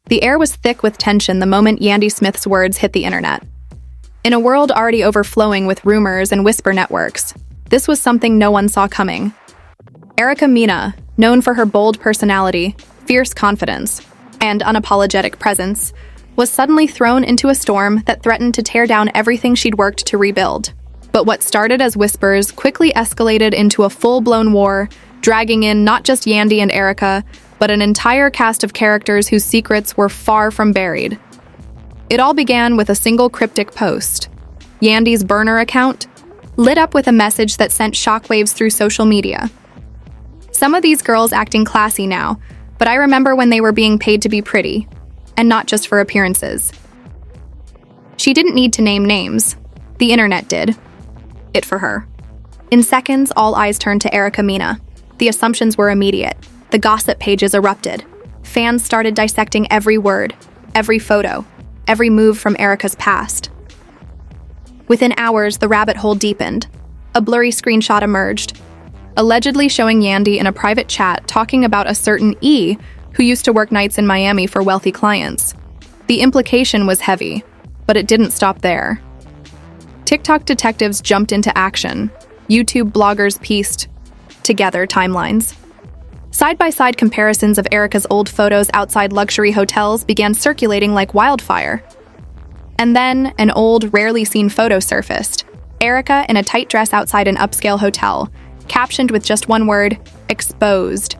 The air was thick with tension the moment Yandy Smith's words hit the internet. In a world already overflowing with rumors and whisper networks, this was something no one saw coming. Mena, known for her bold personality, fierce confidence, and unapologetic presence, was suddenly thrown into a storm that threatened to tear down everything she'd worked to rebuild. But what started as whispers quickly escalated into a full-blown war, dragging in not just Yandy and Erica, but an entire cast of characters whose secrets were far from buried. It all began with a single cryptic post. Yandy's burner account lit up with a message that sent shockwaves through social media. Some of these girls acting classy now, but I remember when they were being paid to be pretty, and not just for appearances. She didn't need to name names. The internet did. It for her. In seconds, all eyes turned to Mena. The assumptions were immediate. The gossip pages erupted. Fans started dissecting every word, every photo, every move from Erica's past. Within hours, the rabbit hole deepened. A blurry screenshot emerged, allegedly showing Yandy in a private chat talking about a certain E who used to work nights in Miami for wealthy clients. The implication was heavy, but it didn't stop there. TikTok detectives jumped into action. YouTube bloggers pieced together timelines. Side-by-side comparisons of Erica's old photos outside luxury hotels began circulating like wildfire. And then, an old, rarely seen photo surfaced. Erica in a tight dress outside an upscale hotel, captioned with just one word, exposed.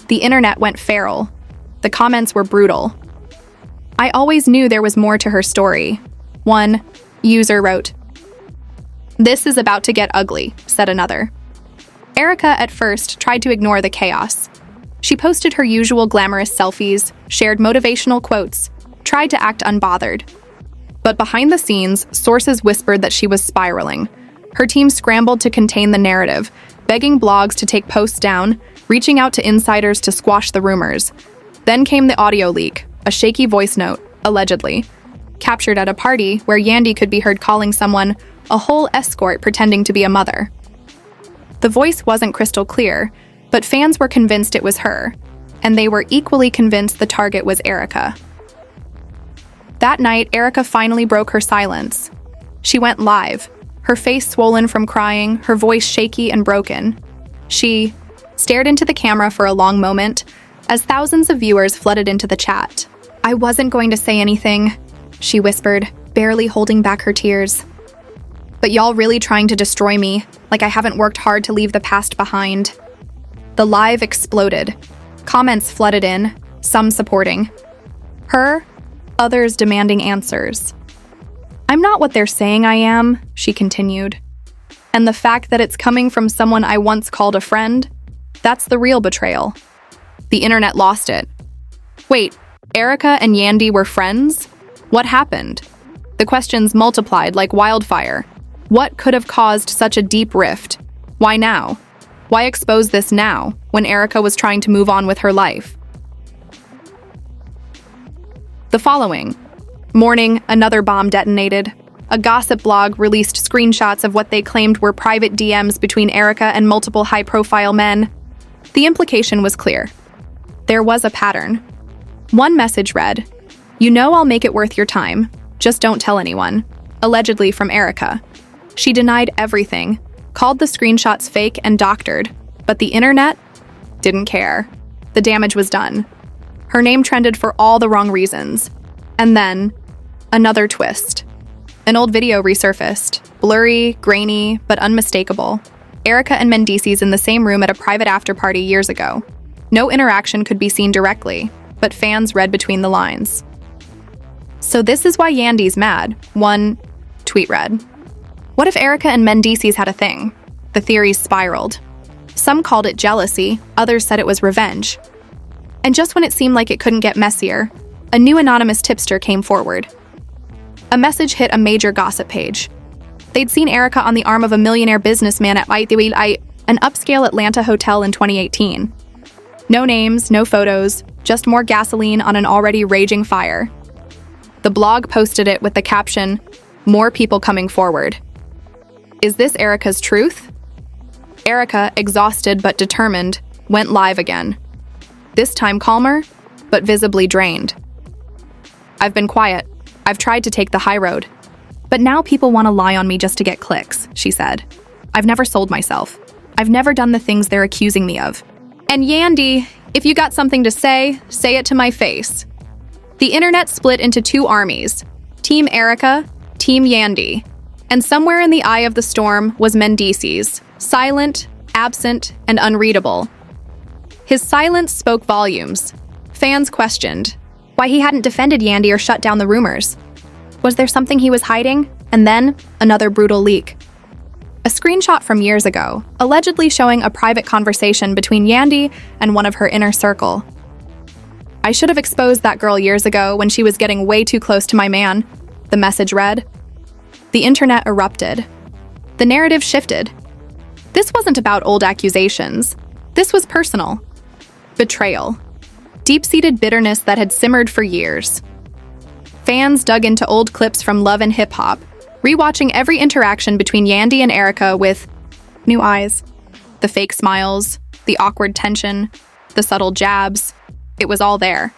The internet went feral. The comments were brutal. I always knew there was more to her story. One user wrote, "This is about to get ugly," said another. Erica at first tried to ignore the chaos. She posted her usual glamorous selfies, shared motivational quotes, tried to act unbothered. But behind the scenes, sources whispered that she was spiraling. Her team scrambled to contain the narrative, begging blogs to take posts down, reaching out to insiders to squash the rumors. Then came the audio leak, a shaky voice note, allegedly, captured at a party where Yandy could be heard calling someone a whole escort pretending to be a mother. The voice wasn't crystal clear, but fans were convinced it was her, and they were equally convinced the target was Erica. That night, Erica finally broke her silence. She went live, her face swollen from crying, her voice shaky and broken. She stared into the camera for a long moment as thousands of viewers flooded into the chat. "I wasn't going to say anything," she whispered, barely holding back her tears. "But y'all really trying to destroy me, like I haven't worked hard to leave the past behind." The live exploded. Comments flooded in, some supporting her, others demanding answers. "I'm not what they're saying I am," she continued. "And the fact that it's coming from someone I once called a friend, that's the real betrayal." The internet lost it. Wait, Erica and Yandy were friends? What happened? The questions multiplied like wildfire. What could have caused such a deep rift? Why now? Why expose this now, when Erica was trying to move on with her life? The following morning, another bomb detonated. A gossip blog released screenshots of what they claimed were private DMs between Erica and multiple high-profile men. The implication was clear. There was a pattern. One message read, "You know I'll make it worth your time. Just don't tell anyone." Allegedly from Erica. She denied everything, called the screenshots fake and doctored, but the internet didn't care. The damage was done. Her name trended for all the wrong reasons. And then, another twist. An old video resurfaced, blurry, grainy, but unmistakable. Erica and Mendices in the same room at a private after-party years ago. No interaction could be seen directly, but fans read between the lines. "So this is why Yandy's mad," one tweet read. What if Erica and Mendices had a thing? The theories spiraled. Some called it jealousy, others said it was revenge. And just when it seemed like it couldn't get messier, a new anonymous tipster came forward. A message hit a major gossip page. They'd seen Erica on the arm of a millionaire businessman at an upscale Atlanta hotel in 2018. No names, no photos, just more gasoline on an already raging fire. The blog posted it with the caption, "More people coming forward." Is this Erica's truth? Erica, exhausted but determined, went live again. This time calmer, but visibly drained. I've been quiet. I've tried to take the high road. But now people want to lie on me just to get clicks, she said. I've never sold myself. I've never done the things they're accusing me of. And Yandy, if you got something to say it to my face. The internet split into two armies, Team Erica, Team Yandy. And somewhere in the eye of the storm was Mendices, silent, absent, and unreadable. His silence spoke volumes. Fans questioned why he hadn't defended Yandy or shut down the rumors. Was there something he was hiding? And then, another brutal leak. A screenshot from years ago, allegedly showing a private conversation between Yandy and one of her inner circle. I should have exposed that girl years ago when she was getting way too close to my man, the message read. The internet erupted. The narrative shifted. This wasn't about old accusations. This was personal. Betrayal. Deep-seated bitterness that had simmered for years. Fans dug into old clips from Love and Hip Hop, rewatching every interaction between Yandy and Erica with new eyes. The fake smiles, the awkward tension, the subtle jabs. It was all there.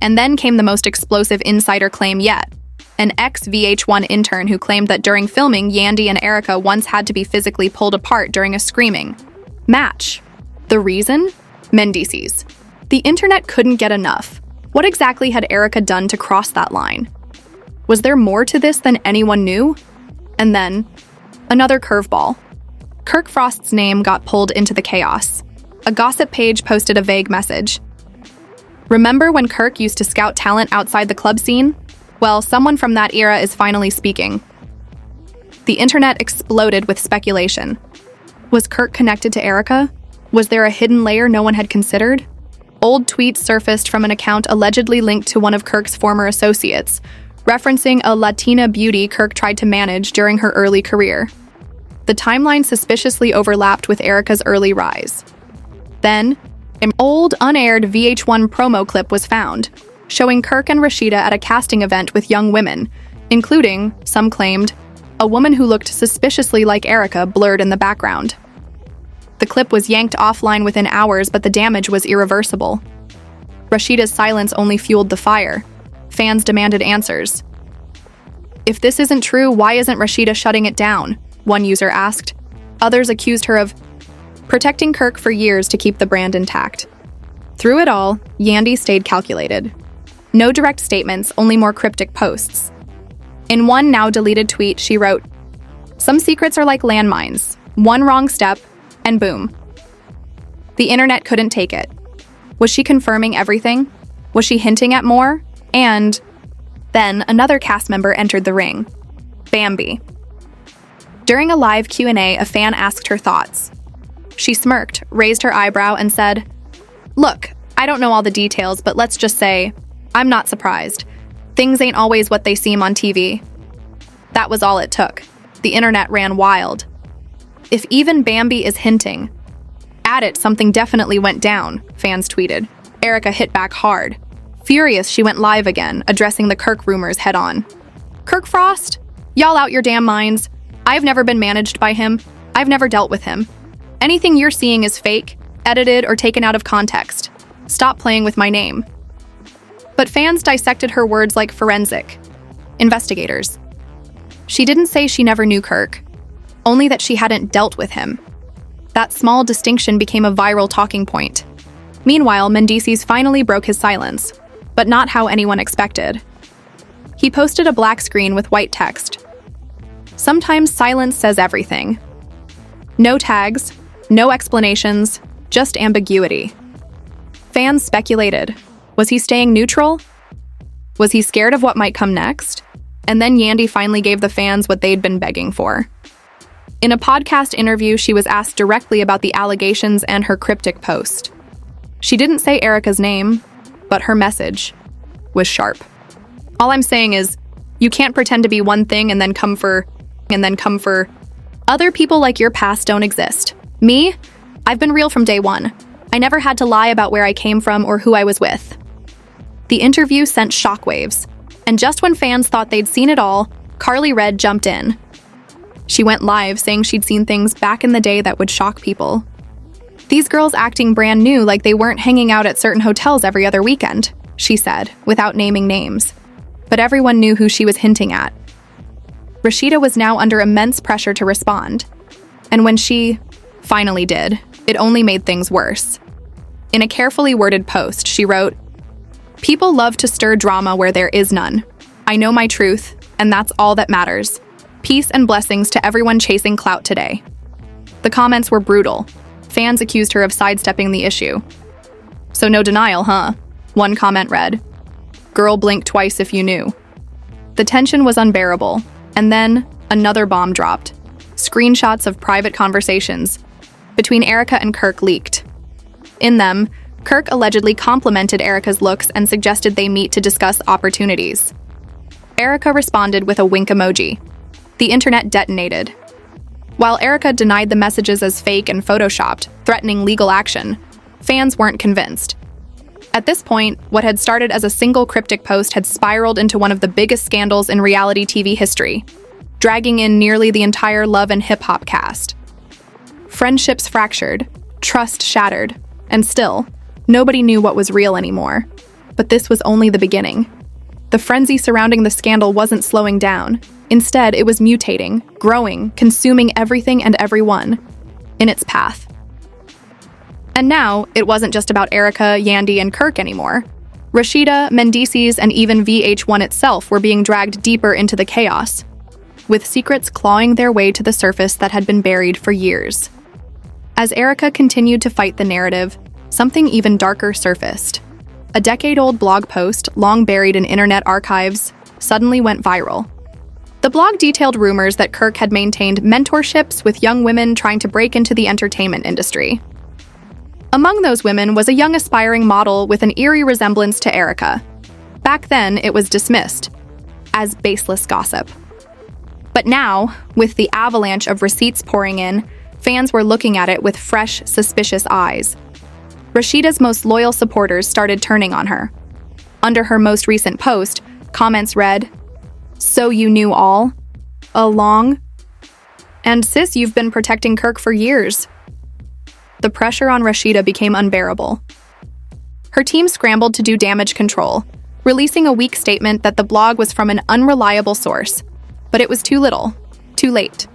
And then came the most explosive insider claim yet. An ex-VH1 intern who claimed that during filming, Yandy and Erica once had to be physically pulled apart during a screaming match. The reason? Mendices. The internet couldn't get enough. What exactly had Erica done to cross that line? Was there more to this than anyone knew? And then, another curveball. Kirk Frost's name got pulled into the chaos. A gossip page posted a vague message. Remember when Kirk used to scout talent outside the club scene? Well, someone from that era is finally speaking. The internet exploded with speculation. Was Kirk connected to Erica? Was there a hidden layer no one had considered? Old tweets surfaced from an account allegedly linked to one of Kirk's former associates, referencing a Latina beauty Kirk tried to manage during her early career. The timeline suspiciously overlapped with Erica's early rise. Then, an old, unaired VH1 promo clip was found, showing Kirk and Rashida at a casting event with young women, including, some claimed, a woman who looked suspiciously like Erica blurred in the background. The clip was yanked offline within hours, but the damage was irreversible. Rashida's silence only fueled the fire. Fans demanded answers. If this isn't true, why isn't Rashida shutting it down? One user asked. Others accused her of protecting Kirk for years to keep the brand intact. Through it all, Yandy stayed calculated. No direct statements, only more cryptic posts. In one now-deleted tweet, she wrote, "Some secrets are like landmines. One wrong step, and boom." The internet couldn't take it. Was she confirming everything? Was she hinting at more? And then another cast member entered the ring. Bambi. During a live Q&A, a fan asked her thoughts. She smirked, raised her eyebrow, and said, "Look, I don't know all the details, but let's just say, I'm not surprised. Things ain't always what they seem on TV." That was all it took. The internet ran wild. If even Bambi is hinting, at it, something definitely went down, fans tweeted. Erica hit back hard. Furious, she went live again, addressing the Kirk rumors head-on. "Kirk Frost? Y'all out your damn minds. I've never been managed by him. I've never dealt with him. Anything you're seeing is fake, edited, or taken out of context. Stop playing with my name." But fans dissected her words like forensic investigators. She didn't say she never knew Kirk, only that she hadn't dealt with him. That small distinction became a viral talking point. Meanwhile, Mendices finally broke his silence, but not how anyone expected. He posted a black screen with white text. Sometimes silence says everything. No tags, no explanations, just ambiguity. Fans speculated. Was he staying neutral? Was he scared of what might come next? And then Yandy finally gave the fans what they'd been begging for. In a podcast interview, she was asked directly about the allegations and her cryptic post. She didn't say Erica's name, but her message was sharp. "All I'm saying is, you can't pretend to be one thing and then come for. Other people like your past don't exist. Me? I've been real from day one. I never had to lie about where I came from or who I was with." The interview sent shockwaves, and just when fans thought they'd seen it all, Carly Red jumped in. She went live saying she'd seen things back in the day that would shock people. "These girls acting brand new, like they weren't hanging out at certain hotels every other weekend," she said, without naming names. but everyone knew who she was hinting at. Rashida was now under immense pressure to respond, and when she finally did, it only made things worse. In a carefully worded post, she wrote, "People love to stir drama where there is none. I know my truth, and that's all that matters. Peace and blessings to everyone chasing clout today." The comments were brutal. Fans accused her of sidestepping the issue. "So no denial, huh?" One comment read. "Girl, blink twice if you knew." The tension was unbearable, and then another bomb dropped. Screenshots of private conversations between Erica and Kirk leaked. In them, Kirk allegedly complimented Erica's looks and suggested they meet to discuss opportunities. Erica responded with a wink emoji. The internet detonated. While Erica denied the messages as fake and photoshopped, threatening legal action, fans weren't convinced. At this point, what had started as a single cryptic post had spiraled into one of the biggest scandals in reality TV history, dragging in nearly the entire Love and Hip Hop cast. Friendships fractured, trust shattered, and still, nobody knew what was real anymore. But this was only the beginning. The frenzy surrounding the scandal wasn't slowing down. Instead, it was mutating, growing, consuming everything and everyone in its path. And now, it wasn't just about Erica, Yandy, and Kirk anymore. Rashida, Mendices, and even VH1 itself were being dragged deeper into the chaos, with secrets clawing their way to the surface that had been buried for years. As Erica continued to fight the narrative, something even darker surfaced. A decade-old blog post, long buried in internet archives, suddenly went viral. The blog detailed rumors that Kirk had maintained mentorships with young women trying to break into the entertainment industry. Among those women was a young aspiring model with an eerie resemblance to Erica. Back then, it was dismissed as baseless gossip. But now, with the avalanche of receipts pouring in, fans were looking at it with fresh, suspicious eyes. Rashida's most loyal supporters started turning on her. Under her most recent post, comments read, "So you knew all along? And sis, you've been protecting Kirk for years." The pressure on Rashida became unbearable. Her team scrambled to do damage control, releasing a weak statement that the blog was from an unreliable source. But it was too little, too late.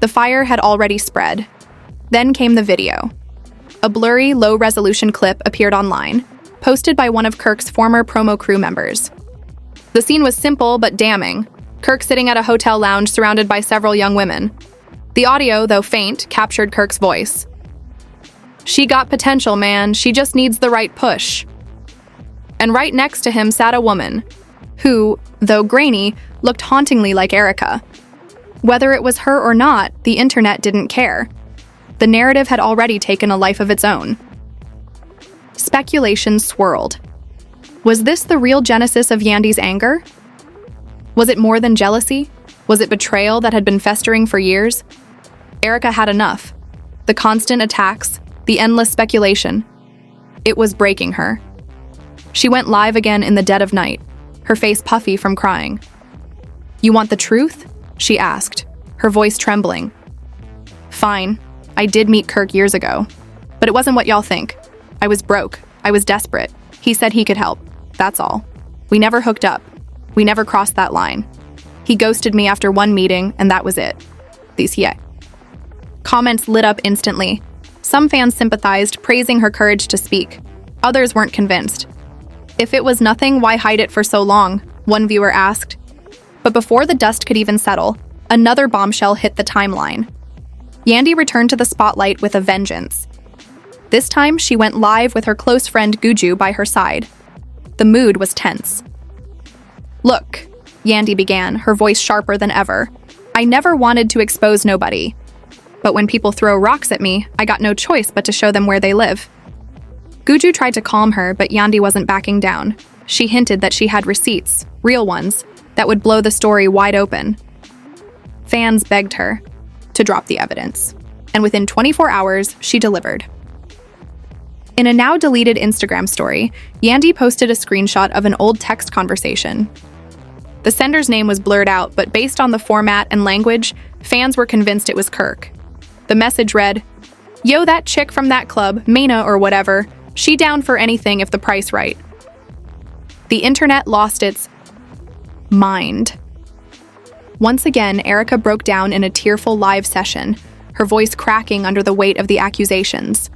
The fire had already spread. Then came the video. A blurry, low-resolution clip appeared online, posted by one of Kirk's former promo crew members. The scene was simple but damning. Kirk sitting at a hotel lounge surrounded by several young women. The audio, though faint, captured Kirk's voice. "She got potential, man. She just needs the right push." And right next to him sat a woman, who, though grainy, looked hauntingly like Erica. Whether it was her or not, the internet didn't care. The narrative had already taken a life of its own. Speculation swirled. Was this the real genesis of Yandy's anger? Was it more than jealousy? Was it betrayal that had been festering for years? Erica had enough. The constant attacks, the endless speculation. It was breaking her. She went live again in the dead of night, her face puffy from crying. "You want the truth?" she asked, her voice trembling. "Fine. I did meet Kirk years ago. But it wasn't what y'all think. I was broke. I was desperate. He said he could help. That's all. We never hooked up. We never crossed that line. He ghosted me after one meeting, and that was it. These yeah." Comments lit up instantly. Some fans sympathized, praising her courage to speak. Others weren't convinced. "If it was nothing, why hide it for so long?" one viewer asked. But before the dust could even settle, another bombshell hit the timeline. Yandy returned to the spotlight with a vengeance. This time, she went live with her close friend Guju by her side. The mood was tense. "Look," Yandy began, her voice sharper than ever. "I never wanted to expose nobody. But when people throw rocks at me, I got no choice but to show them where they live." Guju tried to calm her, but Yandy wasn't backing down. She hinted that she had receipts, real ones, that would blow the story wide open. Fans begged her to drop the evidence, and within 24 hours, she delivered. In a now-deleted Instagram story, Yandy posted a screenshot of an old text conversation. The sender's name was blurred out, but based on the format and language, fans were convinced it was Kirk. The message read, "Yo, that chick from that club, Mena or whatever, she down for anything if the price right." The internet lost its mind. Once again, Erica broke down in a tearful live session, her voice cracking under the weight of the accusations.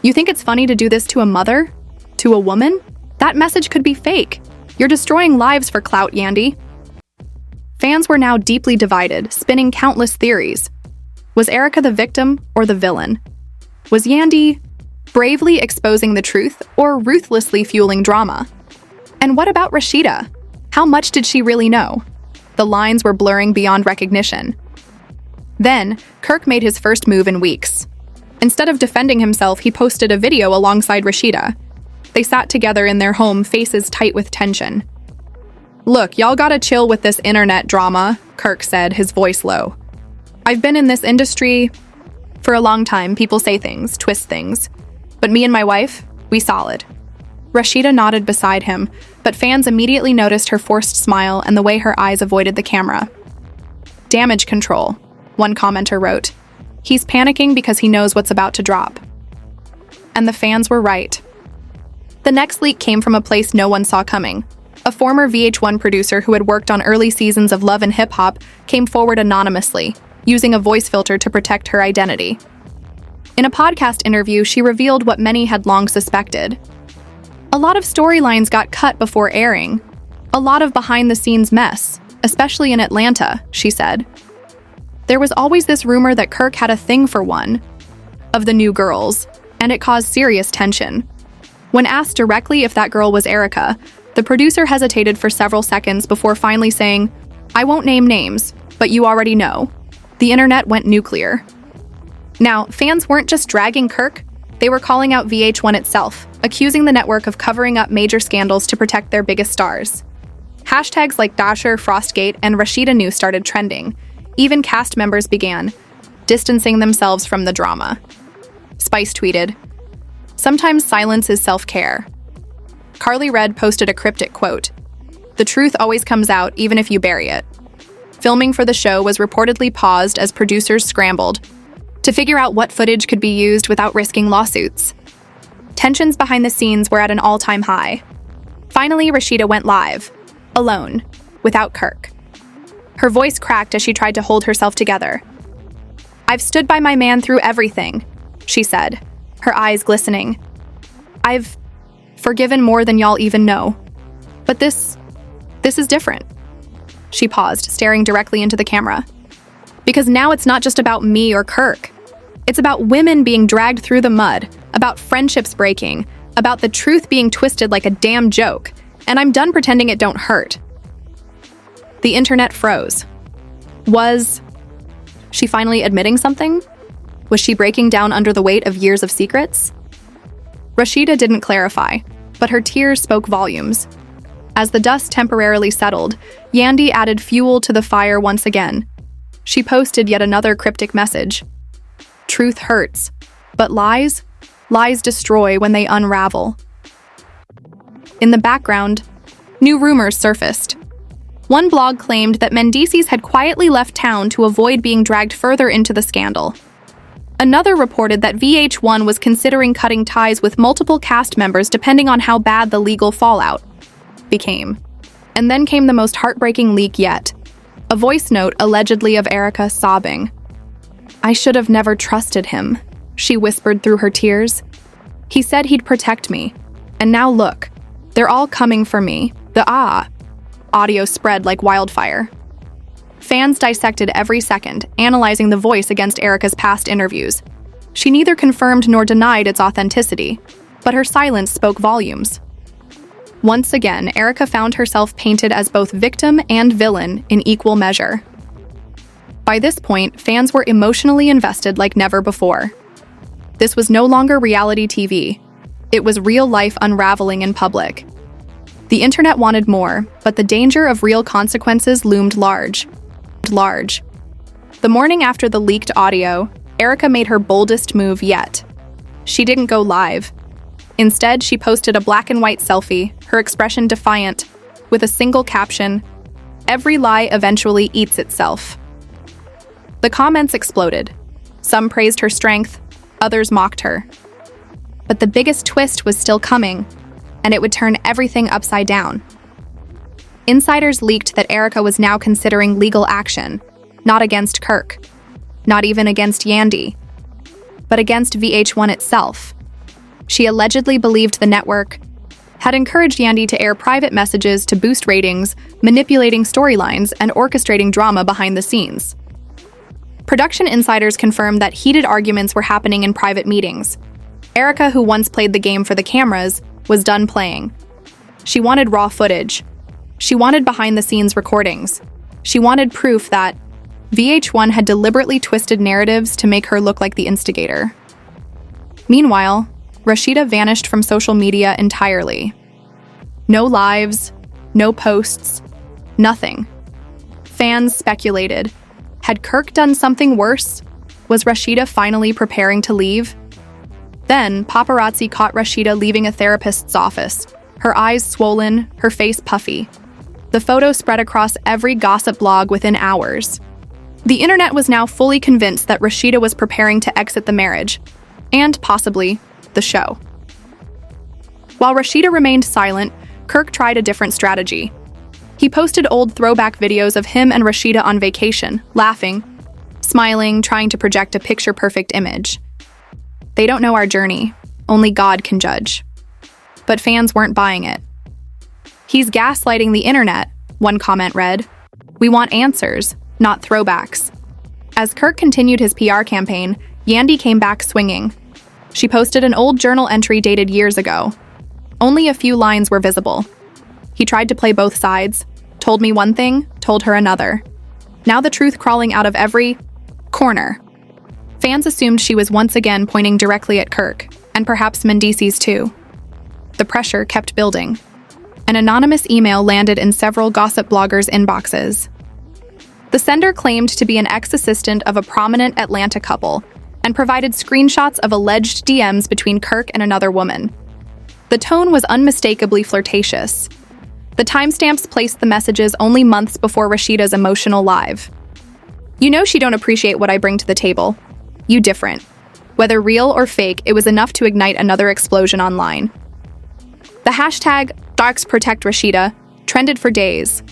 You think it's funny to do this to a mother? To a woman? That message could be fake. You're destroying lives for clout, Yandy. Fans were now deeply divided, spinning countless theories. Was Erica the victim or the villain? Was Yandy bravely exposing the truth or ruthlessly fueling drama? And what about Rashida? How much did she really know? The lines were blurring beyond recognition. Then, Kirk made his first move in weeks. Instead of defending himself, he posted a video alongside Rashida. They sat together in their home, faces tight with tension. Look, y'all gotta chill with this internet drama, Kirk said, his voice low. I've been in this industry for a long time. People say things, twist things. But me and my wife, we solid. Rashida nodded beside him, but fans immediately noticed her forced smile and the way her eyes avoided the camera. Damage control, one commenter wrote. He's panicking because he knows what's about to drop. And the fans were right. The next leak came from a place no one saw coming. A former VH1 producer who had worked on early seasons of Love and Hip Hop came forward anonymously, using a voice filter to protect her identity. In a podcast interview, she revealed what many had long suspected. A lot of storylines got cut before airing. A lot of behind-the-scenes mess, especially in Atlanta, she said. There was always this rumor that Kirk had a thing for one of the new girls, and it caused serious tension. When asked directly if that girl was Erica, the producer hesitated for several seconds before finally saying, I won't name names, but you already know. The internet went nuclear. Now, fans weren't just dragging Kirk, they were calling out VH1 itself, accusing the network of covering up major scandals to protect their biggest stars. Hashtags like Dasher, Frostgate, and Rashida New started trending. Even cast members began distancing themselves from the drama. Spice tweeted, Sometimes silence is self-care. Carly Red posted a cryptic quote, The truth always comes out even if you bury it. Filming for the show was reportedly paused as producers scrambled to figure out what footage could be used without risking lawsuits. Tensions behind the scenes were at an all-time high. Finally, Rashida went live, alone, without Kirk. Her voice cracked as she tried to hold herself together. I've stood by my man through everything, she said, her eyes glistening. I've forgiven more than y'all even know. But this is different. She paused, staring directly into the camera. Because now it's not just about me or Kirk. It's about women being dragged through the mud, about friendships breaking, about the truth being twisted like a damn joke, and I'm done pretending it don't hurt. The internet froze. Was she finally admitting something? Was she breaking down under the weight of years of secrets? Rashida didn't clarify, but her tears spoke volumes. As the dust temporarily settled, Yandy added fuel to the fire once again. She posted yet another cryptic message. Truth hurts, but lies destroy when they unravel. In the background, new rumors surfaced. One blog claimed that Mendices had quietly left town to avoid being dragged further into the scandal. Another reported that VH1 was considering cutting ties with multiple cast members depending on how bad the legal fallout became. And then came the most heartbreaking leak yet. A voice note allegedly of Erica sobbing. I should have never trusted him, she whispered through her tears. He said he'd protect me. And now look, they're all coming for me. Audio spread like wildfire. Fans dissected every second, analyzing the voice against Erica's past interviews. She neither confirmed nor denied its authenticity, but her silence spoke volumes. Once again, Erica found herself painted as both victim and villain in equal measure. By this point, fans were emotionally invested like never before. This was no longer reality TV. It was real life unraveling in public. The internet wanted more, but the danger of real consequences loomed large. The morning after the leaked audio, Erica made her boldest move yet. She didn't go live. Instead, she posted a black and white selfie, her expression defiant, with a single caption, "Every lie eventually eats itself." The comments exploded. Some praised her strength, others mocked her. But the biggest twist was still coming, and it would turn everything upside down. Insiders leaked that Erica was now considering legal action, not against Kirk, not even against Yandy, but against VH1 itself. She allegedly believed the network had encouraged Yandy to air private messages to boost ratings, manipulating storylines, and orchestrating drama behind the scenes. Production insiders confirmed that heated arguments were happening in private meetings. Erica, who once played the game for the cameras, was done playing. She wanted raw footage. She wanted behind-the-scenes recordings. She wanted proof that VH1 had deliberately twisted narratives to make her look like the instigator. Meanwhile, Rashida vanished from social media entirely. No lives, no posts, nothing. Fans speculated. Had Kirk done something worse? Was Rashida finally preparing to leave? Then, paparazzi caught Rashida leaving a therapist's office, her eyes swollen, her face puffy. The photo spread across every gossip blog within hours. The internet was now fully convinced that Rashida was preparing to exit the marriage, and possibly the show. While Rashida remained silent, Kirk tried a different strategy. He posted old throwback videos of him and Rashida on vacation, laughing, smiling, trying to project a picture-perfect image. They don't know our journey. Only God can judge. But fans weren't buying it. He's gaslighting the internet, one comment read. We want answers, not throwbacks. As Kirk continued his PR campaign, Yandy came back swinging. She posted an old journal entry dated years ago. Only a few lines were visible. He tried to play both sides, told me one thing, told her another. Now the truth crawling out of every corner. Fans assumed she was once again pointing directly at Kirk, and perhaps Mendices too. The pressure kept building. An anonymous email landed in several gossip bloggers' inboxes. The sender claimed to be an ex-assistant of a prominent Atlanta couple and provided screenshots of alleged DMs between Kirk and another woman. The tone was unmistakably flirtatious. The timestamps placed the messages only months before Rashida's emotional live. You know she don't appreciate what I bring to the table. You different. Whether real or fake, it was enough to ignite another explosion online. The hashtag #DarksProtectRashida trended for days.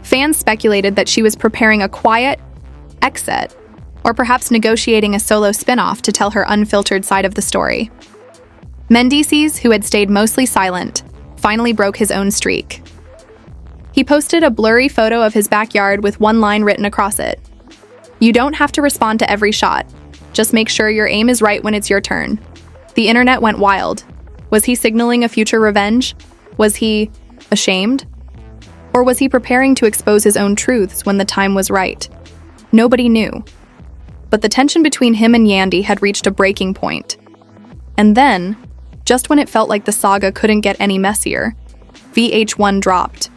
Fans speculated that she was preparing a quiet exit, or perhaps negotiating a solo spin-off to tell her unfiltered side of the story. Mendices, who had stayed mostly silent, finally broke his own streak. He posted a blurry photo of his backyard with one line written across it. You don't have to respond to every shot. Just make sure your aim is right when it's your turn. The internet went wild. Was he signaling a future revenge? Was he ashamed? Or was he preparing to expose his own truths when the time was right? Nobody knew. But the tension between him and Yandy had reached a breaking point. And then, just when it felt like the saga couldn't get any messier, VH1 dropped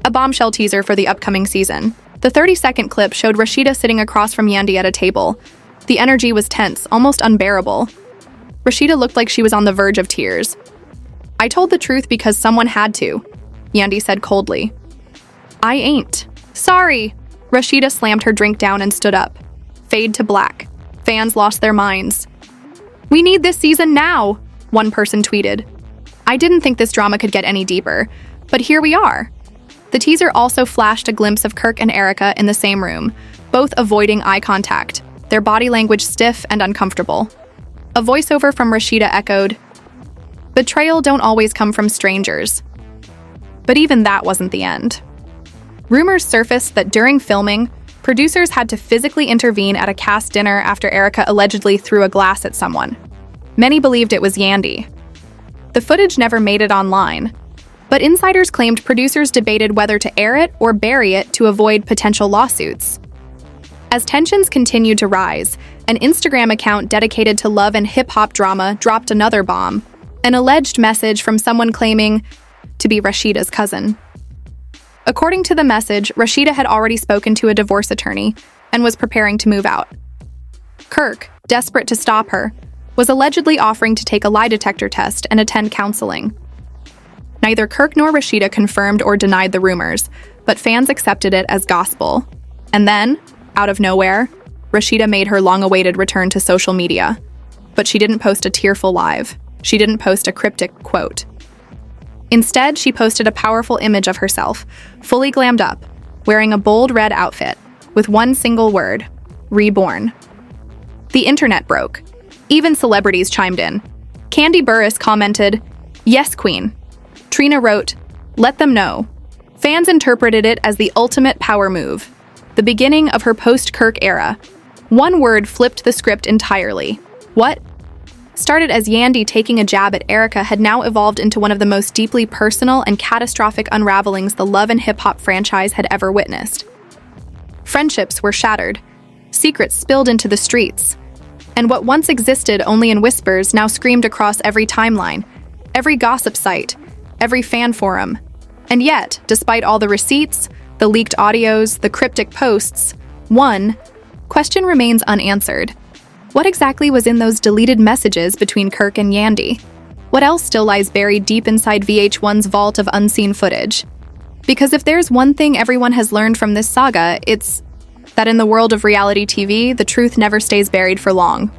a bombshell teaser for the upcoming season. The 30-second clip showed Rashida sitting across from Yandy at a table. The energy was tense, almost unbearable. Rashida looked like she was on the verge of tears. I told the truth because someone had to, Yandy said coldly. I ain't. Sorry. Rashida slammed her drink down and stood up. Fade to black. Fans lost their minds. We need this season now, one person tweeted. I didn't think this drama could get any deeper, but here we are. The teaser also flashed a glimpse of Kirk and Erica in the same room, both avoiding eye contact, their body language stiff and uncomfortable. A voiceover from Rashida echoed, "Betrayal don't always come from strangers." But even that wasn't the end. Rumors surfaced that during filming, producers had to physically intervene at a cast dinner after Erica allegedly threw a glass at someone. Many believed it was Yandy. The footage never made it online, but insiders claimed producers debated whether to air it or bury it to avoid potential lawsuits. As tensions continued to rise, an Instagram account dedicated to love and hip-hop drama dropped another bomb, an alleged message from someone claiming to be Rashida's cousin. According to the message, Rashida had already spoken to a divorce attorney and was preparing to move out. Kirk, desperate to stop her, was allegedly offering to take a lie detector test and attend counseling. Neither Kirk nor Rashida confirmed or denied the rumors, but fans accepted it as gospel. And then, out of nowhere, Rashida made her long-awaited return to social media. But she didn't post a tearful live. She didn't post a cryptic quote. Instead, she posted a powerful image of herself, fully glammed up, wearing a bold red outfit, with one single word: reborn. The internet broke. Even celebrities chimed in. Candy Burris commented, "Yes, Queen." Trina wrote, "Let them know." Fans interpreted it as the ultimate power move, the beginning of her post-Kirk era. One word flipped the script entirely. What started as Yandy taking a jab at Erica had now evolved into one of the most deeply personal and catastrophic unravelings the love and hip-hop franchise had ever witnessed. Friendships were shattered, secrets spilled into the streets, and what once existed only in whispers now screamed across every timeline, every gossip site, every fan forum. And yet, despite all the receipts, the leaked audios, the cryptic posts, one question remains unanswered. What exactly was in those deleted messages between Kirk and Yandy? What else still lies buried deep inside VH1's vault of unseen footage? Because if there's one thing everyone has learned from this saga, it's that in the world of reality TV, the truth never stays buried for long.